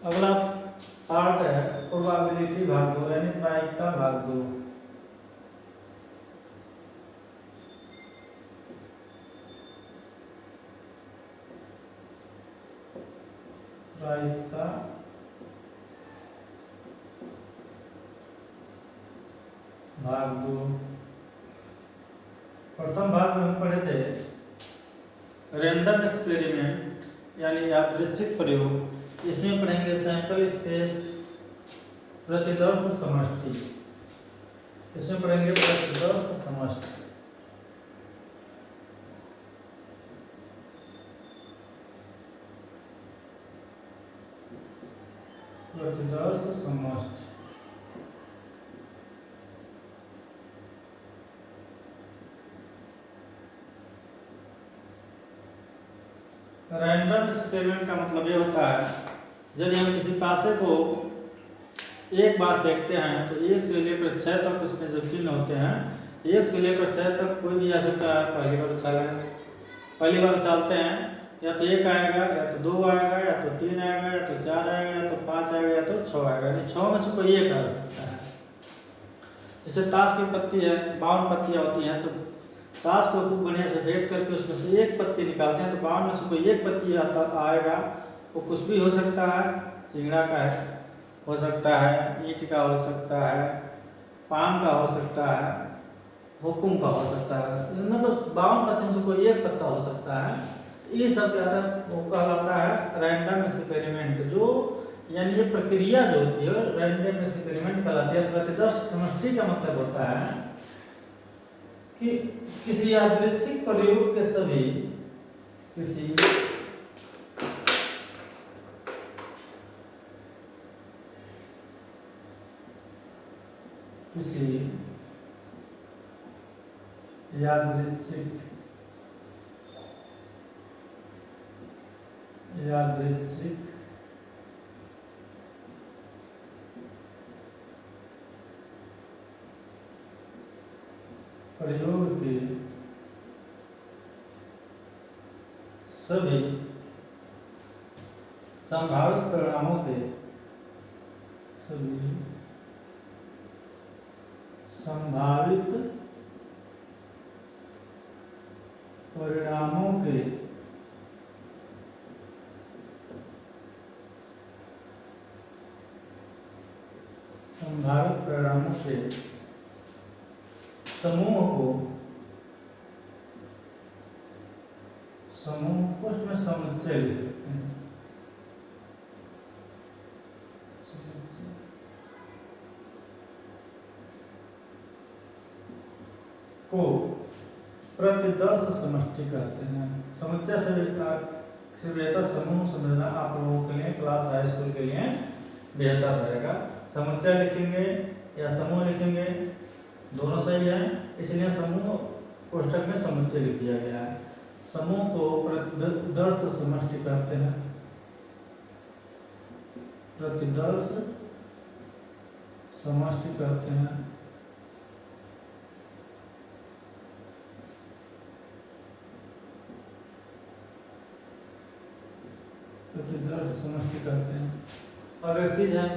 अगला पार्ट है प्रोबेबिलिटी भाग 2 यानी प्रायिकता भाग 2। प्रायिकता भाग 2। प्रथम भाग में हम पढ़े थे रैंडम एक्सपेरिमेंट यानी यादृच्छिक प्रयोग। इसमें पढ़ेंगे सैंपल स्पेस, प्रतिदर्श समष्टि। इसमें पढ़ेंगे प्रतिदर्श समष्टि। प्रतिदर्श समष्टि। रैंडम एक्सपेरिमेंट का मतलब ये होता है यदि हम किसी पासे को एक बार फेंकते हैं तो 1 से लेकर 6 तक उसमें जो चिन्ह होते हैं, 1 से लेकर 6 तक कोई भी आ सकता है। पहली बार उछालते हैं या तो 1 आएगा, या तो 2 आएगा, या तो 3 आएगा, या तो 4 आएगा, या तो 5 आएगा, या तो 6 आएगा। यानी 6 में से कोई एक आ सकता है। जैसे ताश की पत्ती है, 52 पत्तियाँ होती हैं, तो ताश को खूब बढ़िया से फेंट करके उसमें से एक पत्ती निकालते हैं तो 52 में से कोई एक पत्ती आएगा। वो कुछ भी हो सकता है, सिंगड़ा का है, हो सकता है ईंट का, हो सकता है पान का, हो सकता है हुक्म का, हो सकता है। मतलब 52 पत्तियों से कोई एक पत्ता हो सकता है। ये सब कहलाता है रैंडम एक्सपेरिमेंट। जो यानी ये प्रक्रिया जो होती है रैंडम एक्सपेरिमेंट कहलाती है। प्रतिदर्श समष्टि का मतलब होता है कि किसी यादृच्छिक प्रयोग के सभी किसी यादृच्छिक प्रयोग के सभी संभावित परिणामों के संभावित परिणामों के समूह को उसमें समुच्चय लिख सकते हैं। को प्रतिदर्श समष्टि कहते हैं। समुच्चय से बेहतर समूह समझना आप लोगों के लिए क्लास हाई स्कूल के लिए बेहतर रहेगा। समुच्चय लिखेंगे या समूह लिखेंगे, दोनों सही है, इसलिए समूह कोष्ठक में समुच्चय लिख दिया गया है। समूह को प्रतिदर्श समष्टि कहते हैं। प्रतिदर्श समष्टि कहते हैं। प्रतिदर्श समष्टि कहते हैं। और एक चीज है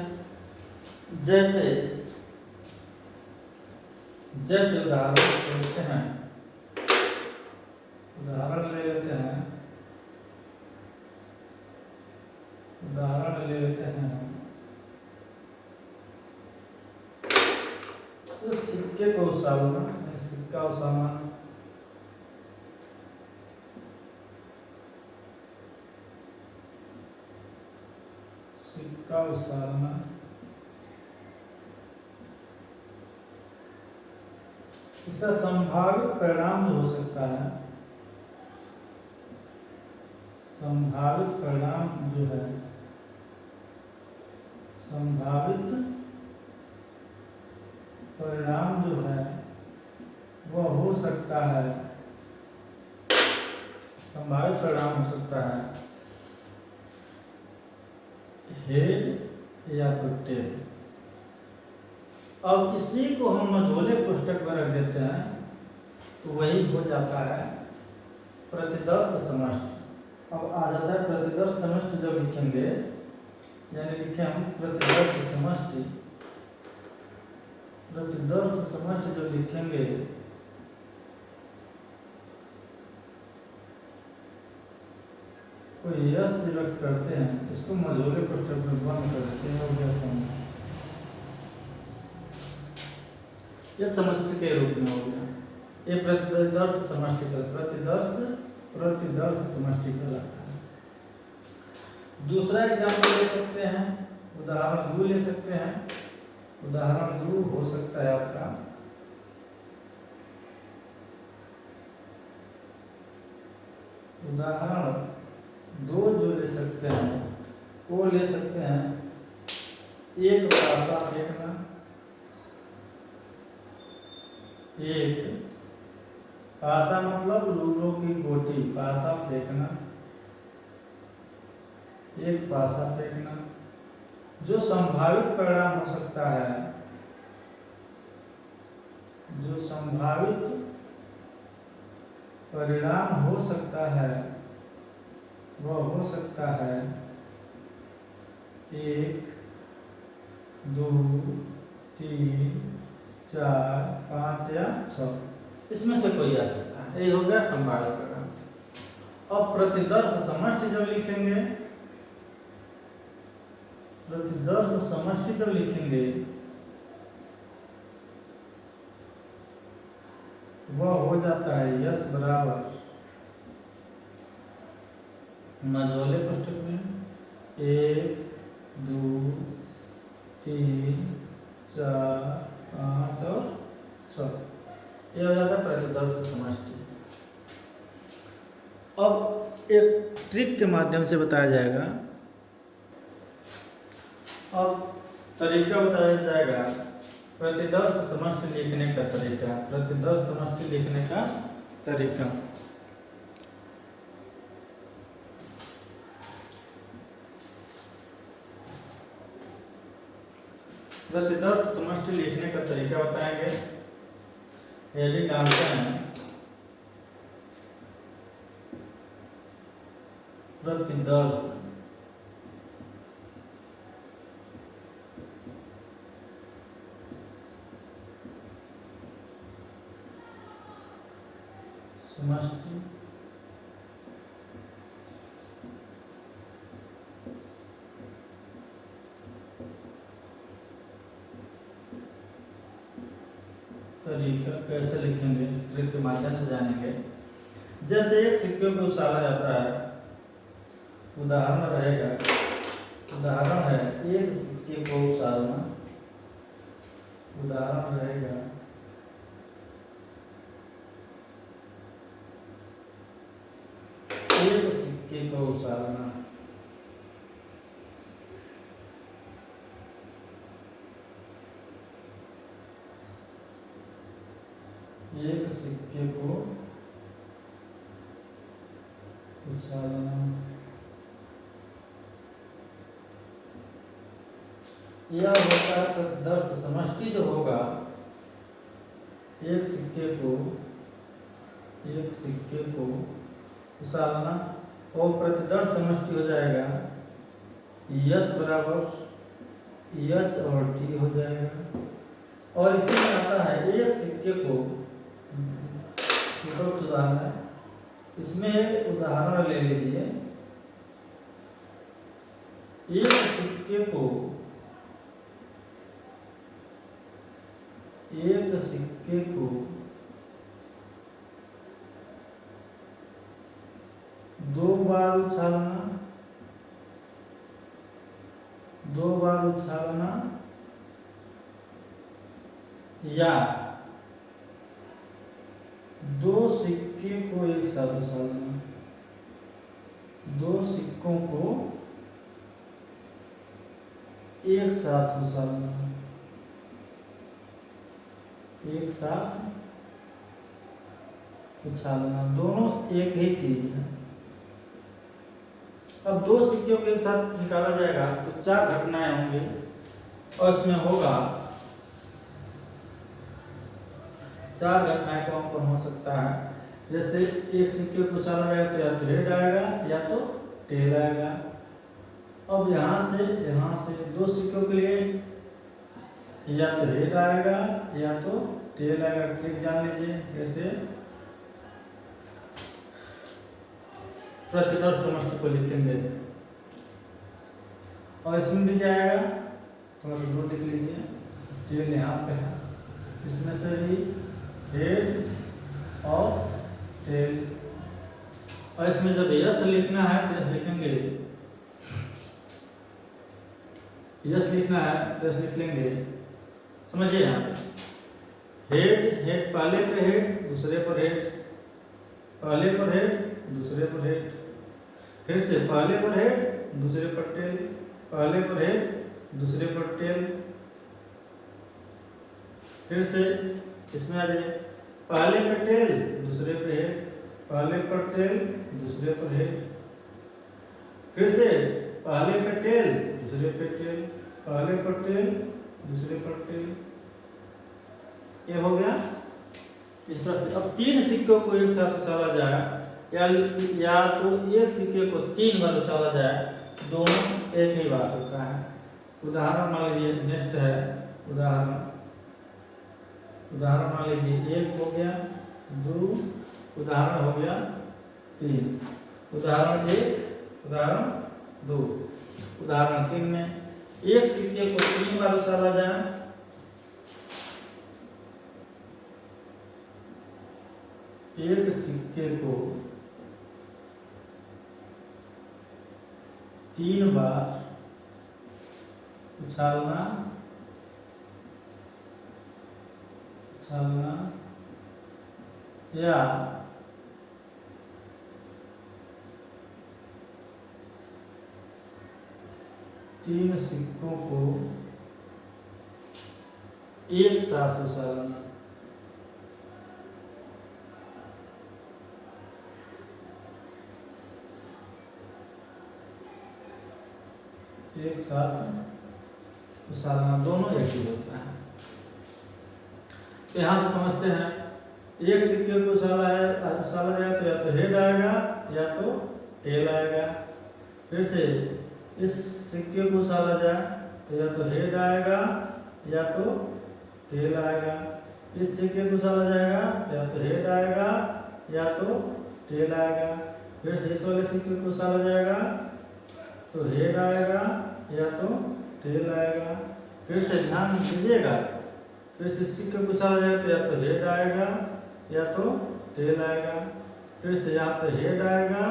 जैसे उदाहरण लेते हैं, उदाहरण ले लेते हैं तो सिक्के को उछालना, सिक्का उछालना, सिक्का उछालना, इसका संभावित परिणाम जो हो सकता है, संभावित परिणाम जो है, संभावित परिणाम जो है वह हो सकता है, संभावित परिणाम हो सकता है हेड या तो टेल। अब इसी को हम मझोले कोष्ठक में रख देते हैं तो वही हो जाता है प्रतिदर्श समष्टि। अब आ जाता है प्रतिदर्श समष्टि जब लिखेंगे यानी लिखे हम प्रतिदर्श समष्टि। प्रतिदर्श समष्टि जो लिखेंगे को यह सिलेक्ट करते हैं, इसको मझोले कोष्ठक में बंद कर देते हैं, हो गया समूह। यह समुच्चय के रूप में हो गया। ये प्रतिदर्श समष्टि का प्रतिदर्श समष्टि कहलाता है। दूसरा एग्जाम्पल ले सकते हैं, उदाहरण 2 ले सकते हैं। उदाहरण 2 हो सकता है आपका उदाहरण 2 जो ले सकते हैं वो ले सकते हैं एक पासा फेंकना, एक पासा मतलब लूडो की गोटी, पासा फेंकना, एक पासा फेंकना। जो संभावित परिणाम हो सकता है, जो संभावित परिणाम हो सकता है वह हो सकता है 1 2 3 4 5 या 6, इसमें से कोई आ सकता है। ये हो गया संभावित परिणाम। अब प्रतिदर्श समष्टि जब लिखेंगे, प्रतिदर्श समष्टि जब लिखेंगे वह हो जाता है यस बराबर मझोले कोष्ठक में 1 2 3 4 5 और 6। यह हो जाता है प्रतिदर्श समष्टि। अब एक ट्रिक के माध्यम से बताया जाएगा। अब तरीका बताया जाएगा प्रतिदर्श समष्टि लिखने का तरीका। प्रतिदर्श समष्टि लिखने का तरीका। प्रतिदर्श समष्टि लिखने का तरीका बताएंगे। यदि डालते हैं प्रतिदर्श समष्टि तरीका कैसे लिखेंगे, ट्रिक के माध्यम से जानेंगे। जैसे एक सिक्के को उछाला जाता है, उदाहरण रहेगा, उदाहरण है एक सिक्के को उछालना, उदाहरण रहेगा एक सिक्के को उछालना। एक सिक्के को उछालना। यह होता है प्रतिदर्श समष्टि जो होगा, एक सिक्के को उछालना और प्रतिदर्श समष्टि हो जाएगा यस बराबर एच और टी हो जाएगा। और इसी में आता है एक सिक्के को, उदाहरण है, इसमें उदाहरण ले लीजिए। एक सिक्के को दो बार उछालना या दो सिक्के को एक साथ उछालना, दो सिक्कों को एक साथ उछालना, एक साथ उछालना, दोनों एक ही चीज है। अब दो सिक्कों को एक साथ निकाला जाएगा तो 4 घटनाएं होंगी और इसमें होगा 4 घटनाएं कौन हो सकता है। जैसे एक सिक्के को उछाला जाएगा तो या तो हेड आएगा या तो टेल आएगा, अब यहाँ से दो सिक्कों के लिए या तो हेड आएगा या तो टेल आएगा। ट्रिक जान लीजिए कैसे। प्रतिदर्श समष्टि को लिखेंगे और इसमें भी क्या आएगा, थोड़ा सा दूर लिख लीजिए। टेल यहाँ पे है, इसमें से भी हेड और टेल। और इसमें जब यस लिखना है तो यस लिखेंगे, यस लिखना है तो यस लिख लेंगे। समझिए यहाँ पे हेड पहले पे हेड दूसरे पर हेड, पहले पर हेड दूसरे पर हेड, फिर से पहले पर हेड दूसरे पर टेल, पहले पर हेड दूसरे पर टेल, फिर से इसमें आ जाए पहले पर टेल दूसरे पर हेड, पहले पर टेल दूसरे पर हेड, फिर से पहले पर टेल दूसरे पर टेल, पहले पर टेल दूसरे पर टेल। ये हो गया इस तरह से। अब तीन सिक्कों को एक साथ उछाला जाए या तो एक सिक्के को तीन बार उछाला जाए, दोनों एक ही बात होता है। उदाहरण मान लीजिए, नेक्स्ट है उदाहरण मान लीजिए, एक हो गया, दो, उदाहरण हो गया, तीन। उदाहरण एक, उदाहरण दो। उदाहरण तीन में एक सिक्के को तीन बार उछाला जाए, एक सिक्के को तीन बार उछालना या तीन सिक्कों को एक साथ उछालना। एक साथ उछालना, दोनों एक ही होता है। तो यहाँ से समझते हैं, एक सिक्के को उछाला जाए तो या तो हेड आएगा या तो टेल आएगा। फिर से इस सिक्के को उछाला जाए तो या तो हेड आएगा या तो टेल आएगा। इस सिक्के को उछाला जाएगा या तो हेड आएगा या तो टेल आएगा। फिर से इस वाले सिक्के को उछाला जाएगा तो हेड आएगा या तो टेल आएगा। फिर से ध्यान दीजिएगा, फिर से सिक्के को उछाला जाएगा तो या तो हेड आएगा या तो टेल आएगा। फिर से यहाँ पे हेड आएगा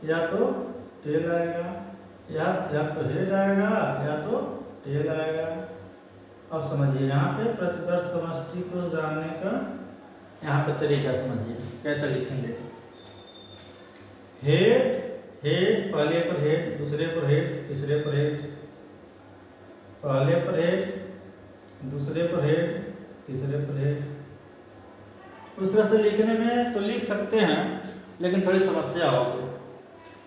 या तो टेल आएगा, या तो हेड आएगा या तो टेल आएगा। अब समझिए यहाँ पे प्रतिदर्श समष्टि को जानने का यहाँ पे तरीका समझिए कैसे लिखेंगे। हेड पहले पर हेड दूसरे पर हेड तीसरे पर हेड, पहले पर हेड दूसरे पर हेड तीसरे पर हेड। उस तरह से लिखने में तो लिख सकते हैं, लेकिन थोड़ी समस्या होगी।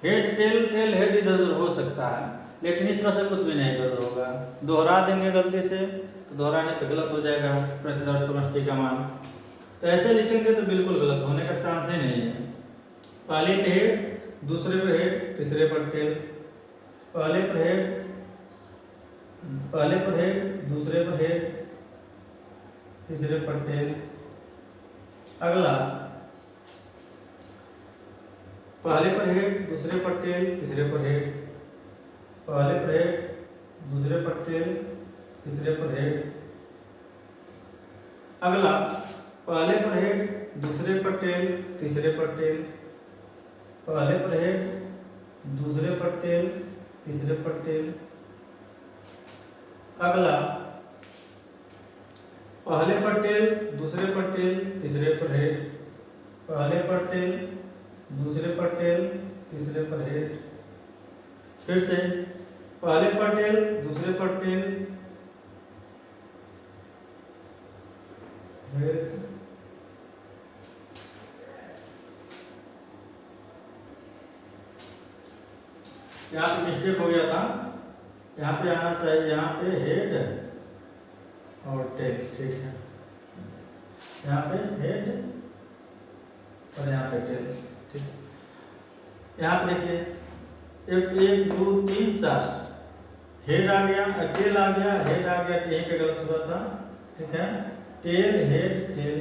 हेड टेल हेड इधर उधर हो सकता है, लेकिन इस तरह से कुछ भी नहीं इधर होगा। दोहरा देंगे गलती से तो दोहराने पे गलत हो जाएगा प्रतिदर्श समष्टि का मान। तो ऐसे लिखेंगे तो बिल्कुल गलत होने का चांस ही नहीं है। पहले पे हेड दूसरे पर हेड तीसरे पर टेल, पहले पर हेड दूसरे पर हेड तीसरे पर टेल। अगला पहले पर हेड दूसरे पर टेल तीसरे पर हेड, पहले पर हेड दूसरे पर टेल तीसरे पर हेड। अगला पहले पर हेड दूसरे पर टेल तीसरे पर टेल, पहले पर हेड दूसरे पर टेल तीसरे पर टेल। अगला पहले पर टेल दूसरे पर टेल तीसरे पर हेड, पहले पर टेल दूसरे पर टेल तीसरे पर हेड। फिर से पहले पर टेल दूसरे पर टेल हेड, यहाँ पे मिस्टेक हो गया था, यहाँ पे आना चाहिए, यहाँ पे हेड और टेल, ठीक है। यहाँ पे हेड और यहाँ पे टेल, ठीक। यहाँ पे देखिए एक दो तीन चार, हेड आ गया, टेल आ गया, हेड आ गया, यहीं पे गलत हुआ था, ठीक है। Tell head tail,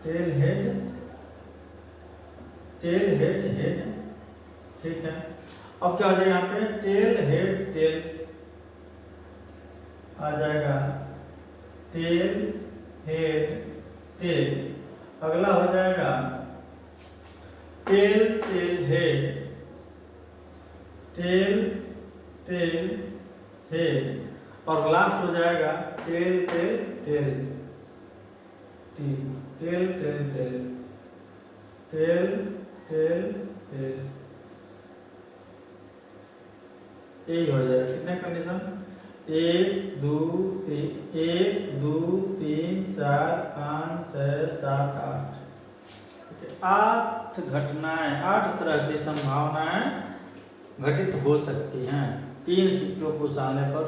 tail head tail head head, ठीक है। अब क्या हो जाएगा यहाँ पे, टेल हेड टेल आ जाएगा, टेल हेड टेल। अगला हो जाएगा tail tail head, tail tail head, और लास्ट हो जाएगा tail tail tail, tail tail tail, tail tail tail, यही हो जाएगा। कितने कंडीशन, 1 2 3, 1 2 3 4 5 6 7 8, 8 घटनाएं, 8 तरह की संभावनाएं घटित हो सकती हैं 3 सिक्कों को उछालने पर।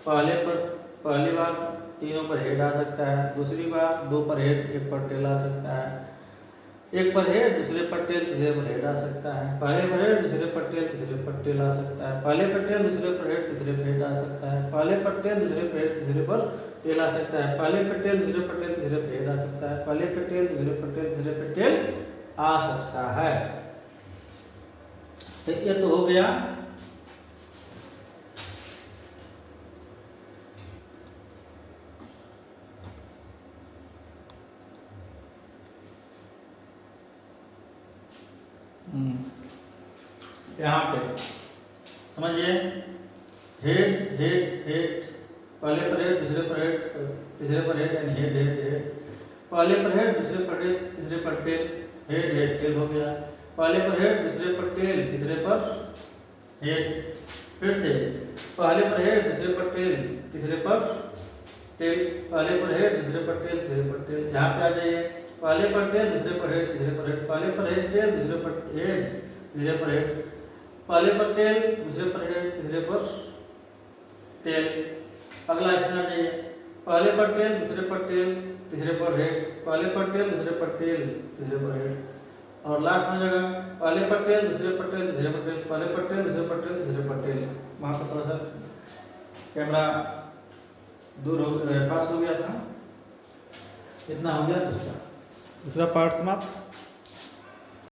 पहली बार तीनों पर हेड आ सकता है, दूसरी बार 2 पर हेड, 1 पर टेल आ सकता है, 1 पर हेड, दूसरे पर टेल, तीसरे पर हेड आ सकता है, पहले पर हेड, दूसरे पर टेल, तीसरे पर टेल आ सकता है, पहले पर टेल, दूसरे पर हेड, तीसरे पर हेड आ सकता है, पहले पर टेल, दूसरे पर हेड, तीसरे पर टेल आ सकता है, पहले पर टेल, दूसरे पर टेल, तीसरे पर हेड आ सकता है, पहले पर टेल, दूसरे पर टेल, तीसरे पर टेल आ सकता है। तो ये तो हो गया यहाँ पे, समझिए, हेड हेड हेड, पहले पर हेड, दूसरे पर हेड, तीसरे पर हेड, यानी हेड हेड हेड, पहले पर हेड, दूसरे पर हेड, तीसरे पर टेल, हेड हेड टेल हो गया, पहले पर हेड, दूसरे पर टेल, तीसरे पर हेड, फिर से पहले पर हेड, दूसरे पर टेल, तीसरे पर टेल, पहले पर हेड, दूसरे पर टेल, तीसरे पर टेल। यहाँ पे आ जाइए, पहले पर टेल, दूसरे पर हेड, तीसरे पर हेड, पहले पर हेड टेल, दूसरे पर हेड, तीसरे पर हेड, पहले पर टेल, दूसरे पर हेड, तीसरे पर टेल। अगला इसमें आ जाइए, पहले पर टेल, दूसरे पर टेल, तीसरे पर हेड, पहले पर टेल, दूसरे पर टेल, तीसरे पर हेड, और लास्ट में जगह पहले पर टेल, दूसरे पर टेल, तीसरे पर टेल, पहले पर टेल, दूसरे पर टेल, तीसरे पर टेल। वहाँ पर थोड़ा सा कैमरा दूर हो पास हो गया था, इतना हो गया। दूसरा पार्ट समाप्त।